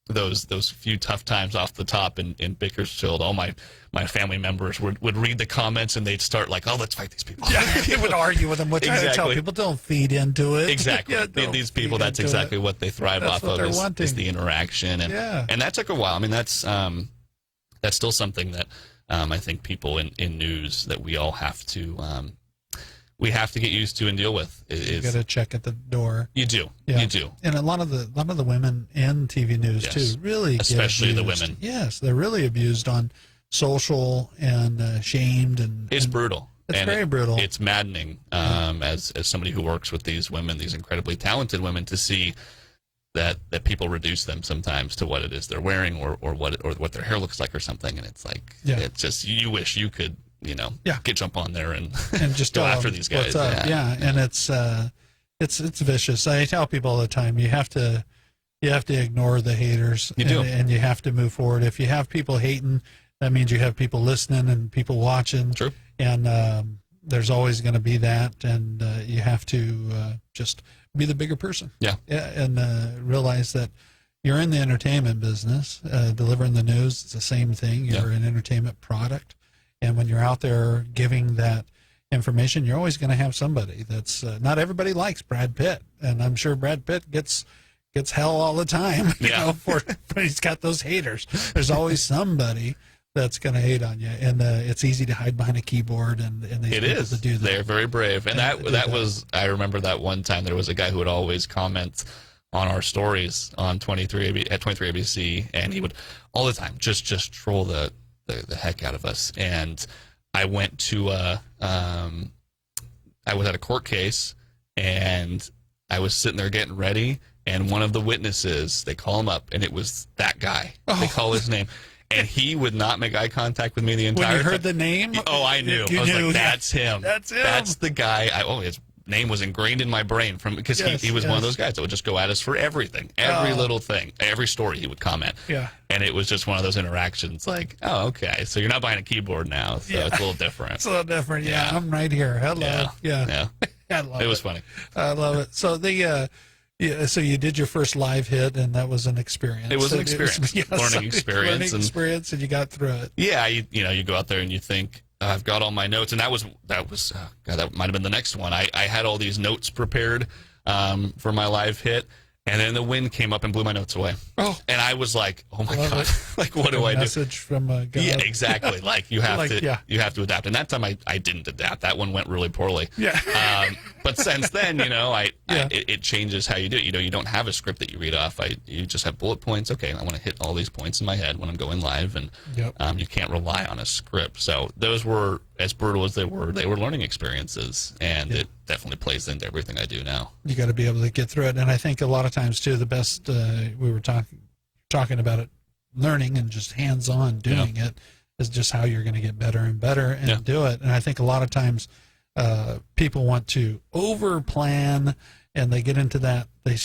S3: those few tough times off the top in Bakersfield. All my family members would read the comments and they'd start like, "Oh, let's fight these people."
S1: Yeah, you would argue with them, which I tell people, don't feed into it.
S3: Exactly. These people, that's exactly what they thrive off of is the interaction. And that took a while. I mean, that's still something that I think people in news that we all have to we have to get used to and deal with.
S1: You got to check at the door.
S3: You do.
S1: Yeah.
S3: You do.
S1: And a lot of the women in TV news too really
S3: especially
S1: get
S3: the
S1: abused.
S3: women.
S1: Yes, they're really abused on social and shamed and
S3: it's brutal.
S1: It's
S3: And
S1: very brutal.
S3: It's maddening as somebody who works with these women, these incredibly talented women, to see that people reduce them sometimes to what it is they're wearing or what their hair looks like or something. And it's like, it's just, you wish you could, get jump on there and
S1: just
S3: go after these guys.
S1: And it's vicious. I tell people all the time, you have to ignore the haters.
S3: You do.
S1: And you have to move forward. If you have people hating, that means you have people listening and people watching.
S3: True.
S1: And there's always going to be that, and you have to just be the bigger person.
S3: Yeah.
S1: And realize that you're in the entertainment business. Delivering the news, it's the same thing. You're an entertainment product. And when you're out there giving that information, you're always going to have somebody that's not everybody likes Brad Pitt, and I'm sure Brad Pitt gets hell all the time. For he's got those haters. There's always somebody that's going to hate on you, and it's easy to hide behind a keyboard and these
S3: it
S1: people
S3: is
S1: to do that.
S3: They're very brave, and that was, I remember that one time there was a guy who would always comment on our stories on 23 ABC, and he would all the time just troll the heck out of us. And I went to I was at a court case, and I was sitting there getting ready, and one of the witnesses, they call him up, and it was that guy. They call his name. And he would not make eye contact with me the entire time.
S1: When you heard the name?
S3: Oh, I knew. I was like, that's him.
S1: That's him.
S3: That's the guy. His name was ingrained in my brain because he was one of those guys that would just go at us for everything. Every little thing. Every story he would comment.
S1: Yeah.
S3: And it was just one of those interactions like, oh, okay, so you're not buying a keyboard now, so it's a little different.
S1: It's a little different. Yeah. I'm right here. Hello.
S3: Yeah.
S1: I love it.
S3: It was funny.
S1: I love it. So so you did your first live hit, and that was an experience.
S3: It was an experience, learning experience,
S1: and you got through it.
S3: Yeah, you go out there and you think, I've got all my notes, and that might have been the next one. I had all these notes prepared for my live hit, and then the wind came up and blew my notes away. Oh, and I was like, oh my God, like what do I do?
S1: Message from God.
S3: Yeah, exactly. Like you have you have to adapt, and that time I didn't adapt. That one went really poorly.
S1: Yeah.
S3: But since then, it changes how you do it. You don't have a script that you read off. You just have bullet points. Okay, I want to hit all these points in my head when I'm going live, and you can't rely on a script. So those were, as brutal as they were learning experiences, and it definitely plays into everything I do now.
S1: You got to be able to get through it, and I think a lot of times too, the best we were talking about it, learning and just hands-on doing it is just how you're going to get better and better and do it. And I think a lot of times people want to over-plan, and they get into that, they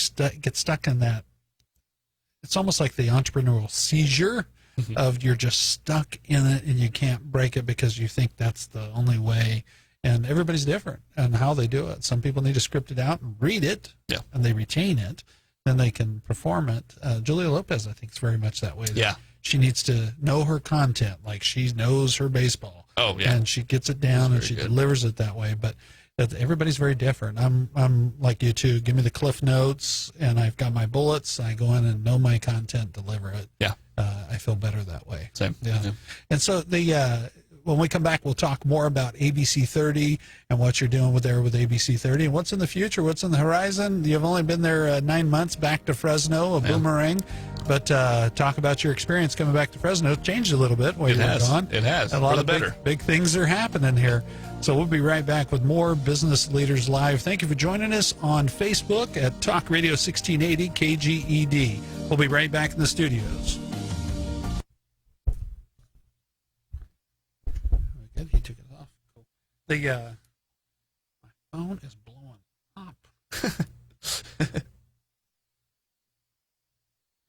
S1: get stuck in that. It's almost like the entrepreneurial seizure of you're just stuck in it and you can't break it because you think that's the only way. And everybody's different and how they do it. Some people need to script it out and read it, and they retain it. Then they can perform it. Julia Lopez, I think, is very much that way. She needs to know her content, like she knows her baseball. Oh, yeah. And she gets it down and she delivers it that way. But everybody's very different. I'm like you too. Give me the cliff notes, and I've got my bullets. I go in and know my content, deliver it. Yeah. I feel better that way.
S3: Same.
S1: Yeah. And so when we come back, we'll talk more about ABC 30 and what you're doing with ABC 30 and what's in the future, what's on the horizon. You've only been there 9 months, back to Fresno, a boomerang. But talk about your experience coming back to Fresno. It's changed a little bit while you were gone.
S3: It has.
S1: A lot of big things are happening here. So we'll be right back with more Business Leaders Live. Thank you for joining us on Facebook at Talk Radio 1680 KGED. We'll be right back in the studios. Good, he took it off. Cool. My phone is blowing up.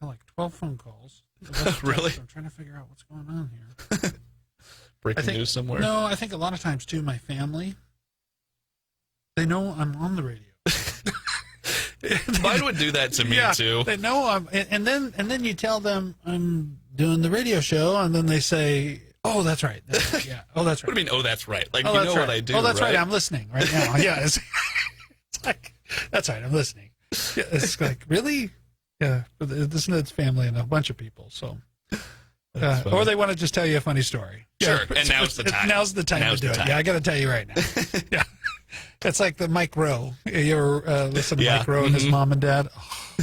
S1: Like 12 phone calls.
S3: Really?
S1: I'm trying to figure out what's going on here.
S3: Breaking news somewhere?
S1: No, I think a lot of times, too, my family, they know I'm on the radio.
S3: Mine would do that to me, too.
S1: They know I'm, and then you tell them I'm doing the radio show, and then they say, oh, that's right. Yeah. Oh, that's right.
S3: What do you mean, oh, that's right? Like, you know what I do,
S1: oh, that's right. I'm listening right now. Yeah. It's like, that's right. I'm listening. Yeah, it's like, really? Yeah. This is family and a bunch of people, so. Or they want to just tell you a funny story.
S3: Sure, and now's the time.
S1: Now's the time to do it. Yeah, I got to tell you right now. Yeah. It's like the Mike Rowe. You ever listen to Mike Rowe and his mom and dad? Oh.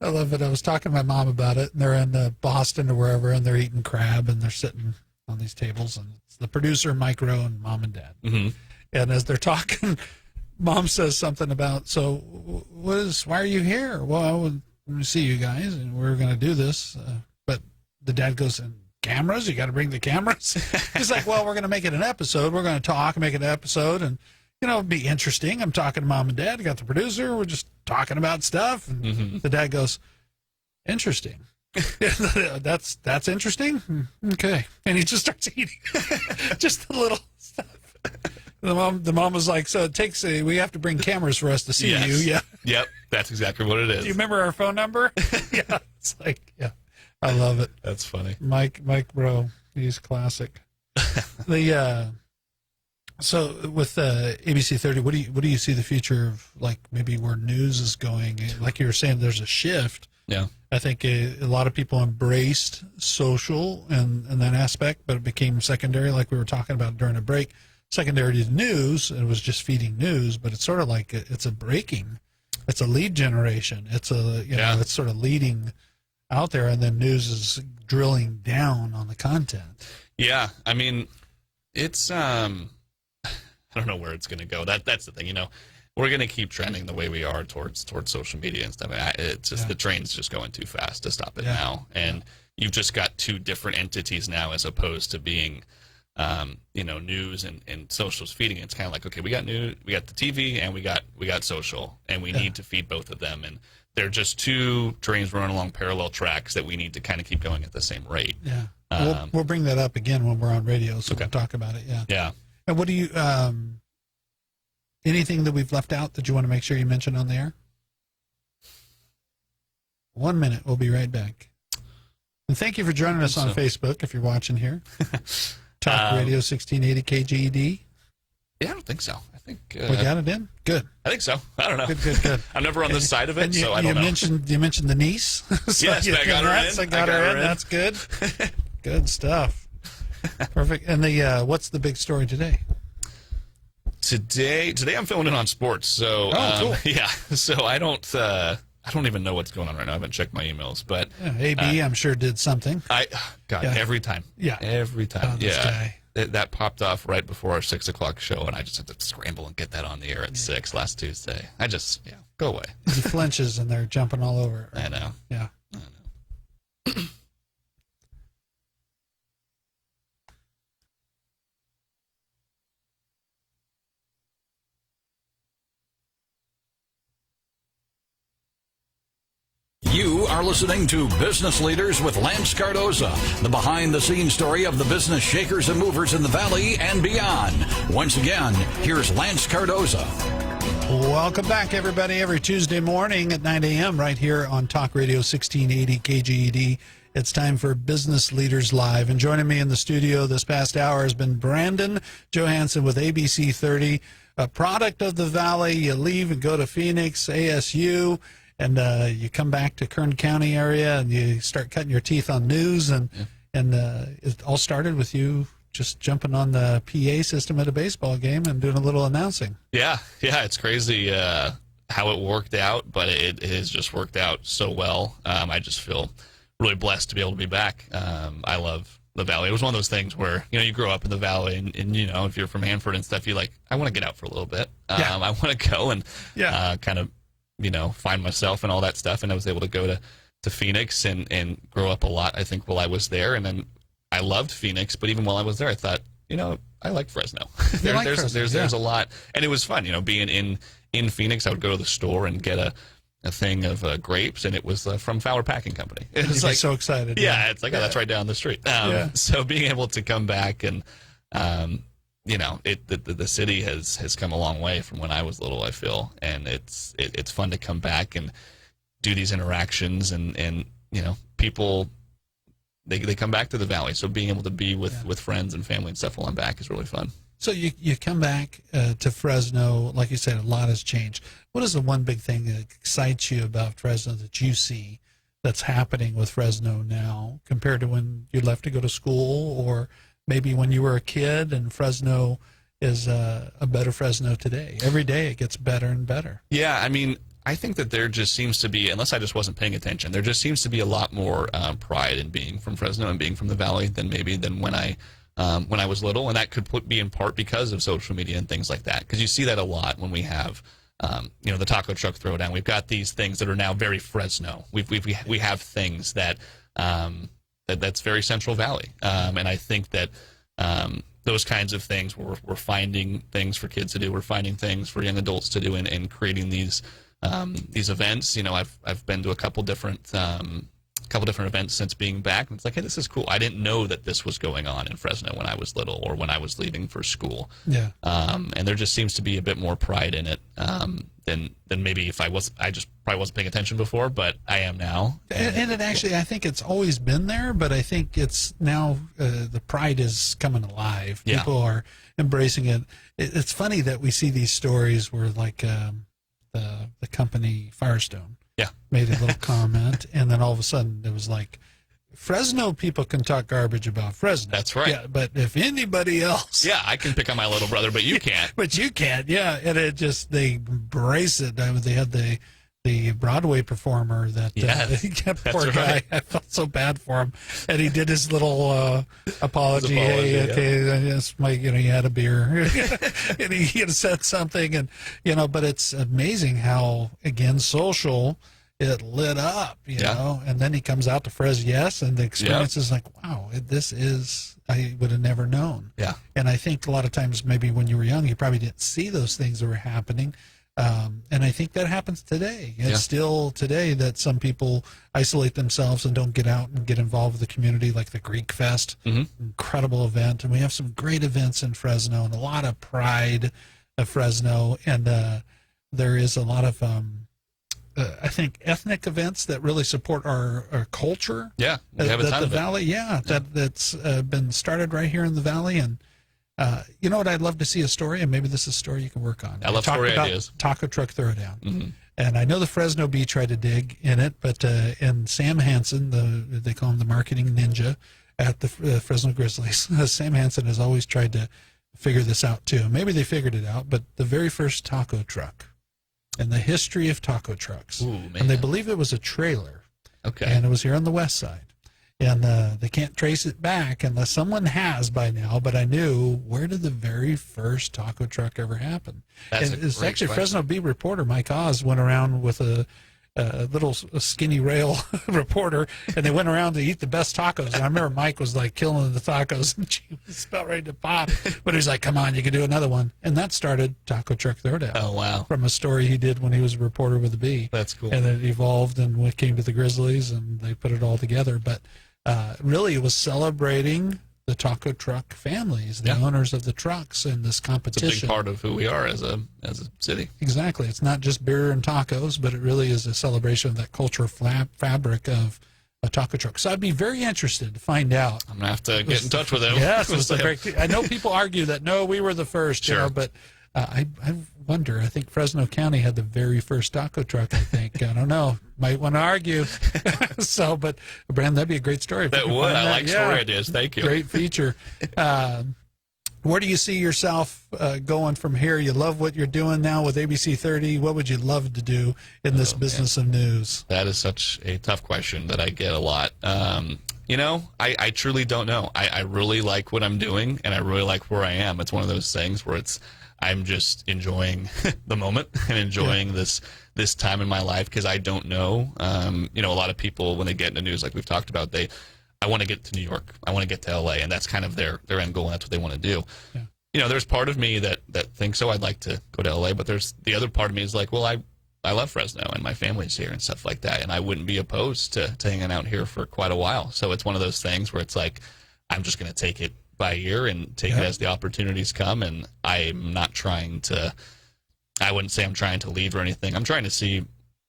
S1: I love it. I was talking to my mom about it, and they're in Boston or wherever, and they're eating crab, and they're sitting on these tables, and the producer, Micro, and Mom and Dad.
S3: Mm-hmm.
S1: And as they're talking, Mom says something about, so why are you here? Well, I want to see you guys, and we're going to do this. But the dad goes, and cameras? You got to bring the cameras? He's like, well, we're going to make it an episode. We're going to talk and make it an episode, and, it'll be interesting. I'm talking to Mom and Dad. I got the producer. We're just talking about stuff. And the dad goes, interesting. That's interesting? Okay. And he just starts eating just the little stuff. The mom was like, so we have to bring cameras for us to see you. Yeah.
S3: Yep. That's exactly what it is.
S1: Do you remember our phone number? Yeah. It's like, yeah. I love it.
S3: That's funny.
S1: Mike, bro. He's classic. So with ABC 30, what do you see the future of, like, maybe where news is going? Like you were saying, there's a shift.
S3: Yeah.
S1: I think a lot of people embraced social and that aspect, but it became secondary, like we were talking about during a break. Secondary to news, it was just feeding news, but it's sort of like it's a lead generation. It's it's sort of leading out there, and then news is drilling down on the content.
S3: Yeah, I mean, it's I don't know where it's going to go. That's the thing, we're going to keep trending the way we are towards social media and stuff. It's just the train's just going too fast to stop it now, and you've just got two different entities now as opposed to being news and social's feeding it. It's kind of like, okay, we got news, we got the TV, and we got social, and we need to feed both of them, and they're just two trains running along parallel tracks that we need to kind of keep going at the same rate.
S1: Yeah, we'll bring that up again when we're on radio, so we'll talk about it. Yeah. And what do you anything that we've left out that you want to make sure you mention on the air? 1 minute, we'll be right back. And thank you for joining us on Facebook if you're watching here. Talk Radio 1680 KGED.
S3: Yeah, I don't think so. I think
S1: we got it in. Good.
S3: I think so. I don't know.
S1: Good.
S3: I'm never on this side of it, so I don't know.
S1: You mentioned the niece. So
S3: yes, I got her in.
S1: I got her in. That's good. Good stuff. Perfect. And what's the big story today?
S3: Today I'm filling in on sports. So
S1: cool.
S3: Yeah. So I don't even know what's going on right now. I haven't checked my emails, but
S1: AB I'm sure did something.
S3: Every time.
S1: Yeah.
S3: Every time.
S1: This guy.
S3: That popped off right before our 6 o'clock show, and I just had to scramble and get that on the air at 6 last Tuesday. Go away.
S1: He flinches and they're jumping all over.
S3: I know.
S1: Yeah.
S3: I know.
S2: You are listening to Business Leaders with Lance Cardoza, the behind-the-scenes story of the business shakers and movers in the Valley and beyond. Once again, here's Lance Cardoza.
S1: Welcome back, everybody, every Tuesday morning at 9 a.m. right here on Talk Radio 1680 KGED. It's time for Business Leaders Live. And joining me in the studio this past hour has been Brandon Johansen with ABC 30, a product of the Valley. You leave and go to Phoenix, ASU, and you come back to Kern County area and you start cutting your teeth on news. And it all started with you just jumping on the PA system at a baseball game and doing a little announcing.
S3: Yeah, it's crazy how it worked out, but it has just worked out so well. I just feel really blessed to be able to be back. I love the Valley. It was one of those things where, you grow up in the Valley and if you're from Hanford and stuff, you're like, I want to get out for a little bit. I want to go and kind of, find myself and all that stuff. And I was able to go to Phoenix and grow up a lot, I think, while I was there. And then I loved Phoenix, but even while I was there, I thought, I like Fresno. There's a lot. And it was fun, being in Phoenix. I would go to the store and get a thing of grapes, and it was from Fowler Packing Company. It was like
S1: so excited.
S3: Yeah, it's like, oh, that's right down the street. So being able to come back and, the city has come a long way from when I was little, I feel, and it's fun to come back and do these interactions and people, they come back to the Valley. So being able to be with friends and family and stuff while I'm back is really fun.
S1: So you come back to Fresno, like you said, a lot has changed. What is the one big thing that excites you about Fresno that you see that's happening with Fresno now compared to when you left to go to school, or maybe when you were a kid, and Fresno is a better Fresno today? Every day it gets better and better.
S3: Yeah, I mean, I think that there just seems to be, unless I just wasn't paying attention, there just seems to be a lot more pride in being from Fresno and being from the Valley than when I when I was little, and that could be in part because of social media and things like that. Because you see that a lot when we have, the taco truck throwdown. We've got these things that are now very Fresno. We have things that that's very Central Valley, and I think that those kinds of things, we're finding things for kids to do. We're finding things for young adults to do, and creating these events. I've been to a couple different events since being back, and it's like, hey, this is cool. I didn't know that this was going on in Fresno when I was little or when I was leaving for school.
S1: Yeah.
S3: And there just seems to be a bit more pride in it than maybe if I just probably wasn't paying attention before, but I am now.
S1: And it actually, I think it's always been there, but I think it's now the pride is coming alive.
S3: Yeah.
S1: People are embracing it. It's funny that we see these stories where, like, the company Firestone made a little comment, and then all of a sudden it was like, Fresno people can talk garbage about Fresno.
S3: That's right.
S1: Yeah, but if anybody else...
S3: Yeah, I can pick on my little brother, but you can't.
S1: But you can't, yeah. And it just, they embrace it. I mean, they had the Broadway performer that poor guy.
S3: Right.
S1: I felt so bad for him, and he did his little apology. Hey, okay, I guess he had a beer, and he had said something, and but it's amazing how, again, social, it lit up, you know, and then he comes out to Fres and the experience is like, wow, I would have never known.
S3: Yeah.
S1: And I think a lot of times, maybe when you were young, you probably didn't see those things that were happening. And I think that happens today. It's still today that some people isolate themselves and don't get out and get involved with the community, like the Greek Fest, incredible event. And we have some great events in Fresno and a lot of pride of Fresno. And there is a lot of, I think, ethnic events that really support our culture.
S3: Yeah, we have a ton of
S1: Valley. That's been started right here in the Valley. And you know what? I'd love to see a story, and maybe this is a story you can work on.
S3: I love story ideas.
S1: Taco truck throwdown. And I know the Fresno Bee tried to dig in it, but and Sam Hansen, they call him the marketing ninja at the Fresno Grizzlies. Sam Hansen has always tried to figure this out too. Maybe they figured it out, but the very first taco truck in the history of taco trucks, and they believe it was a trailer.
S3: Okay.
S1: And it was here on the west side. And they can't trace it back unless someone has by now, but I knew, where did the very first taco truck ever happen?
S3: That's
S1: and it's actually
S3: question.
S1: Fresno Bee reporter Mike Oz went around with a little skinny rail reporter, and they went around to eat the best tacos. And I remember Mike was like killing the tacos, and she was about ready to pop. But he was like, come on, you can do another one. And that started Taco Truck Throwdown.
S3: Oh, wow.
S1: From a story he did when he was a reporter with the Bee.
S3: That's cool.
S1: And it evolved and it came to the Grizzlies, and they put it all together. But really, it was celebrating the taco truck families, the owners of the trucks, in this competition.
S3: It's a big part of who we are as a city.
S1: Exactly. It's not just beer and tacos, but it really is a celebration of that cultural fabric of a taco truck. So I'd be very interested to find out.
S3: I'm going to have to get in touch with him.
S1: Yes. I know people argue that, no, we were the first,
S3: Sure.
S1: but I wonder. I think Fresno County had the very first taco truck, I think. I don't know. Might want to argue. So, but, Brandon, that'd be a great story.
S3: That would. I like story ideas. Thank you.
S1: Great feature. Where do you see yourself going from here? You love what you're doing now with ABC 30. What would you love to do in this business of news?
S3: That is such a tough question that I get a lot. I truly don't know. I really like what I'm doing, and I really like where I am. It's one of those things where I'm just enjoying the moment and enjoying this time in my life, because I don't know. A lot of people, when they get into news, like we've talked about, I want to get to New York. I want to get to LA, and that's kind of their end goal, and that's what they want to do. Yeah. There's part of me that thinks, I'd like to go to LA, but there's the other part of me is like, well, I love Fresno, and my family's here and stuff like that, and I wouldn't be opposed to hanging out here for quite a while. So it's one of those things where it's like, I'm just going to take it by ear and take it as the opportunities come, and I'm not trying to, I wouldn't say I'm trying to leave or anything. I'm trying to see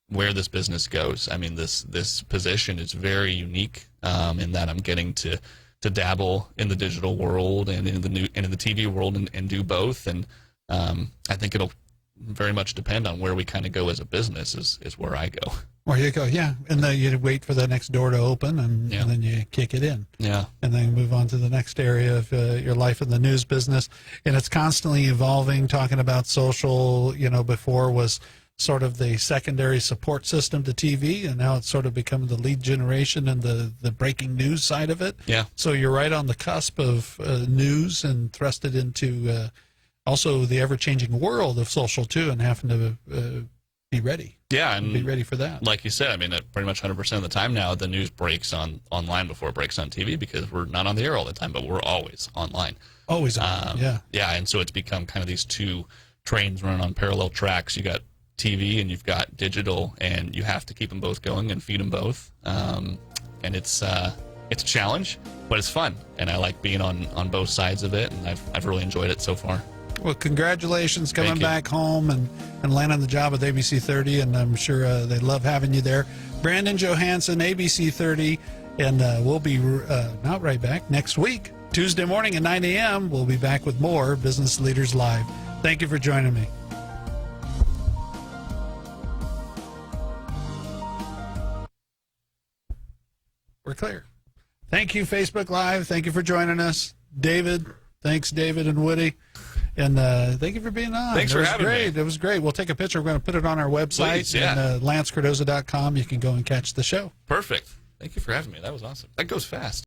S3: where this business goes. I mean, this position is very unique in that I'm getting to dabble in the digital world and in the TV world and do both. And I think it'll very much depend on where we kind of go as a business is where I go.
S1: Where you go, yeah. And then you wait for the next door to open, and then you kick it in.
S3: Yeah.
S1: And then move on to the next area of your life in the news business. And it's constantly evolving, talking about social, before was sort of the secondary support system to TV, and now it's sort of become the lead generation and the breaking news side of it.
S3: Yeah.
S1: So you're right on the cusp of news and thrusted into also the ever-changing world of social too, and having to be ready.
S3: Yeah, and
S1: be ready for that.
S3: Like you said, I mean, pretty much 100% of the time now, the news breaks online before it breaks on TV because we're not on the air all the time, but we're always online.
S1: Always on. Yeah.
S3: Yeah, and so it's become kind of these two trains running on parallel tracks. You got TV and you've got digital, and you have to keep them both going and feed them both. And it's a challenge, but it's fun, and I like being on both sides of it, and I've really enjoyed it so far.
S1: Well, congratulations coming
S3: Thank you.
S1: back home and landing the job with ABC 30, and I'm sure they love having you there. Brandon Johansen, ABC 30, and we'll be not right back next week. Tuesday morning at 9 a.m., we'll be back with more Business Leaders Live. Thank you for joining me. We're clear. Thank you, Facebook Live. Thank you for joining us. David, thanks, David and Woody. And thank you for being on.
S3: Thanks for having me.
S1: It was great. We'll take a picture. We're going to put it on our website.
S3: Please, yeah.
S1: And LanceCardoza.com. You can go and catch the show.
S3: Perfect. Thank you for having me. That was awesome. That goes fast.